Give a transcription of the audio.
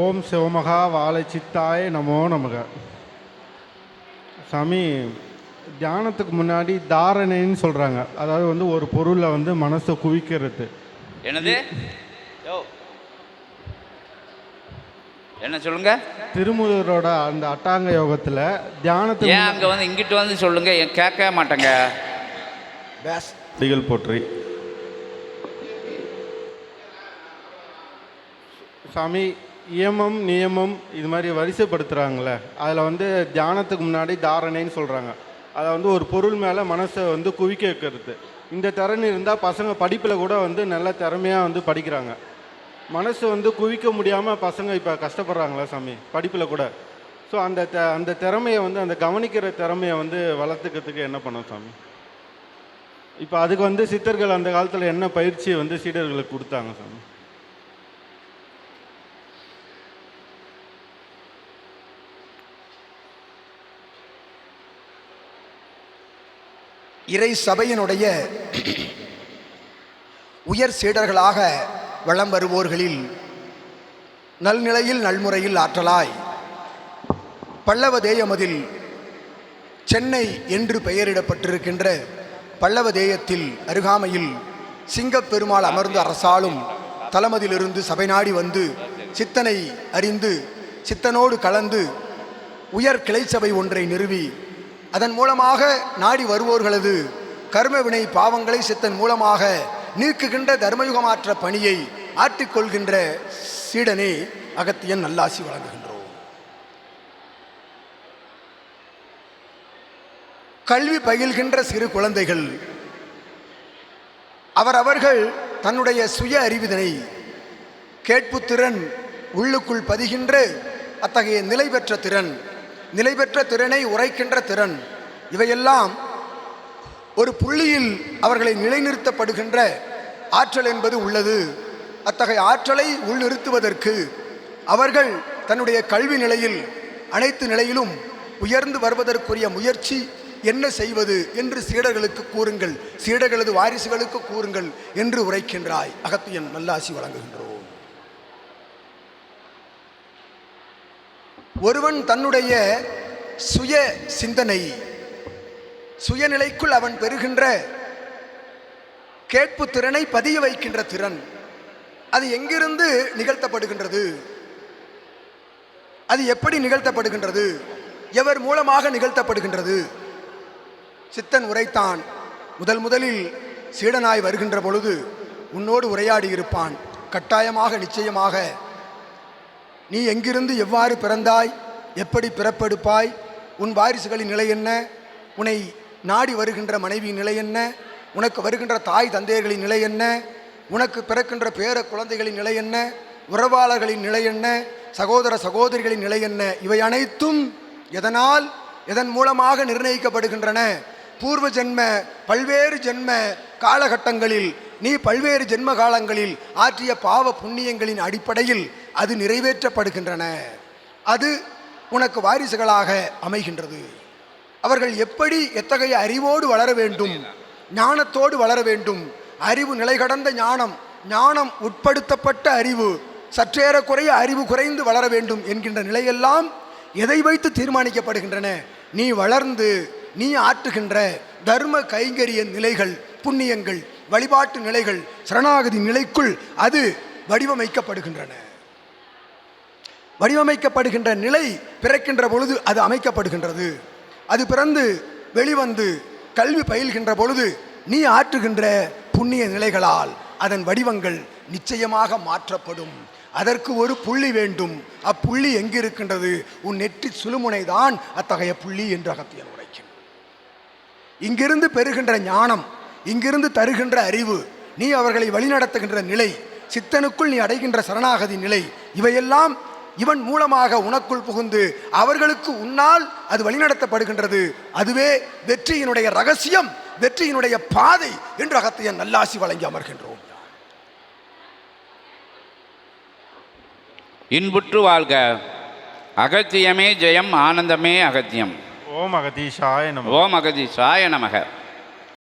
ஓம் சிவமகா வாழைச்சித்தாய நமோ நமக. சாமி, தியானத்துக்கு முன்னாடி தாரணைன்னு சொல்கிறாங்க. அதாவது வந்து ஒரு பொருளை வந்து மனசை குவிக்கிறது. என்னது? யோ என்ன சொல்லுங்க? திருமூலரோட அந்த அட்டாங்க யோகத்தில் தியானத்துக்கு ஏன் அங்கே வந்து இங்கிட்டு வந்து சொல்லுங்க, கேட்க மாட்டேங்க. டிகள் போற்றி. சாமி, இயமம் நியமம் இது மாதிரி வரிசைப்படுத்துகிறாங்களே, அதில் வந்து தியானத்துக்கு முன்னாடி தாரணைன்னு சொல்கிறாங்க. அதை வந்து ஒரு பொருள் மேலே மனசை வந்து குவிக்க வைக்கிறது. இந்த திறன் இருந்தால் பசங்க படிப்பில் கூட வந்து நல்ல திறமையாக வந்து படிக்கிறாங்க. மனசு வந்து குவிக்க முடியாமல் பசங்க இப்போ கஷ்டப்படுறாங்களா சாமி படிப்பில் கூட? ஸோ அந்த திறமையை வந்து அந்த கவனிக்கிற திறமையை வந்து வளர்த்துக்கிறதுக்கு என்ன பண்ணோம் சாமி? இப்போ அதுக்கு வந்து சித்தர்கள் அந்த காலத்தில் என்ன பயிற்சியை வந்து சீடர்களுக்கு கொடுத்தாங்க சாமி? இறை சபையினுடைய உயர் சீடர்களாக வலம் வருவோர்களில் நல்நிலையில் நல்முறையில் ஆற்றலாய் பல்லவதேயமதில் சென்னை என்று பெயரிடப்பட்டிருக்கின்ற பல்லவதேயத்தில் அருகாமையில் சிங்கப்பெருமாள் அமர்ந்து அரசாளும் தலமதிலிருந்து சபை நாடி வந்து சித்தனை அறிந்து சித்தனோடு கலந்து உயர் கிளைச்சபை ஒன்றை நிறுவி அதன் மூலமாக நாடி வருவோர்களது கர்மவினை பாவங்களை சித்தன் மூலமாக நீக்குகின்ற தர்மயுகமாற்ற பணியை ஆற்றிக்கொள்கின்ற சீடனே அகத்தியன் நல்லாசி வழங்குகின்றோம். கல்வி பயில்கின்ற சிறு குழந்தைகள் அவரவர்கள் தன்னுடைய சுய அறிவிதனை கேட்புத்திறன் உள்ளுக்குள் பதிகின்ற அத்தகைய நிலை பெற்ற திறன், நிலை பெற்ற திறனை உரைக்கின்ற திறன், இவையெல்லாம் ஒரு புள்ளியில் அவர்களை நிலைநிறுத்தப்படுகின்ற ஆற்றல் என்பது உள்ளது. அத்தகைய ஆற்றலை உள்நிறுத்துவதற்கு அவர்கள் தன்னுடைய கல்வி நிலையில் அனைத்து நிலையிலும் உயர்ந்து வருவதற்குரிய முயற்சி என்ன செய்வது என்று சீடர்களுக்கு கூறுங்கள், சீடர்களது வாரிசுகளுக்கு கூறுங்கள் என்று உரைக்கின்றாய். அகத்தியன் நல்லாசி வழங்குகின்றோம். ஒருவன் தன்னுடைய சுய சிந்தனை சுயநிலைக்குள் அவன் பெறுகின்ற கேட்பு திறனை பதிய வைக்கின்ற திறன், அது எங்கிருந்து நிகழ்த்தப்படுகின்றது? அது எப்படி நிகழ்த்தப்படுகின்றது? எவர் மூலமாக நிகழ்த்தப்படுகின்றது? சித்தன் உரைத்தான். முதலில் சீடனாய் வருகின்ற பொழுது உன்னோடு உரையாடி இருப்பான். கட்டாயமாக நிச்சயமாக நீ எங்கிருந்து எவ்வாறு பிறந்தாய், எப்படி பிறப்பெடுப்பாய், உன் வாரிசுகளின் நிலை என்ன, உன்னை நாடி வருகின்ற மனைவியின் நிலை என்ன, உனக்கு வருகின்ற தாய் தந்தையர்களின் நிலை என்ன, உனக்கு பிறக்கின்ற பேர குழந்தைகளின் நிலை என்ன, உறவாளர்களின் நிலை என்ன, சகோதர சகோதரிகளின் நிலை என்ன, இவை அனைத்தும் எதனால் எதன் மூலமாக நிர்ணயிக்கப்படுகின்றன? பூர்வ ஜென்ம பல்வேறு ஜென்ம காலகட்டங்களில் நீ பல்வேறு ஜென்ம காலங்களில் ஆற்றிய பாவ புண்ணியங்களின் அடிப்படையில் அது நிறைவேற்றப்படுகின்றன. அது உனக்கு வாரிசுகளாக அமைகின்றது. அவர்கள் எப்படி எத்தகைய அறிவோடு வளர வேண்டும், ஞானத்தோடு வளர வேண்டும், அறிவு நிலை கடந்த ஞானம், ஞானம் உட்படுத்தப்பட்ட அறிவு, சற்றேறக்குறைய அறிவு குறைந்து வளர வேண்டும் என்கின்ற நிலையெல்லாம் எதை வைத்து தீர்மானிக்கப்படுகின்றன? நீ வளர்ந்து நீ ஆற்றுகின்ற தர்ம கைங்கரிய நிலைகள், புண்ணியங்கள், வழிபாட்டு நிலைகள், சரணாகதி நிலைக்குள் அது வடிவமைக்கப்படுகின்றன. வடிவமைக்கப்படுகின்ற நிலை பிறக்கின்ற பொழுது அது அமைக்கப்படுகின்றது. அது பிறந்து வெளிவந்து கல்வி பயில்கின்ற பொழுது நீ ஆற்றுகின்ற புண்ணிய நிலைகளால் அதன் வடிவங்கள் நிச்சயமாக மாற்றப்படும். அதற்கு ஒரு புள்ளி வேண்டும். அப்புள்ளி எங்கிருக்கின்றது? உன் நெற்றி சுழுமுனைதான் அத்தகைய புள்ளி என்று அகத்தியன் உரைக்கும். இங்கிருந்து பெறுகின்ற ஞானம், இங்கிருந்து தருகின்ற அறிவு, நீ அவர்களை வழிநடத்துகின்ற நிலை, சித்தனுக்குள் நீ அடைகின்ற சரணாகதி நிலை, இவையெல்லாம் இவன் மூலமாக உனக்குள் புகுந்து அவர்களுக்கு உன்னால் அது வழிநடத்தப்படுகின்றது. அதுவே வெற்றியினுடைய ரகசியம், வெற்றியினுடைய பாதை என்று அகத்தியன் நல்லாசி வழங்கி அமர்கின்றோம். இன்புற்று வாழ்க. அகத்தியமே ஜெயம், ஆனந்தமே அகத்தியம். ஓம் அகதீஷாய நமக. ஓம் அகதீஷாய நமக.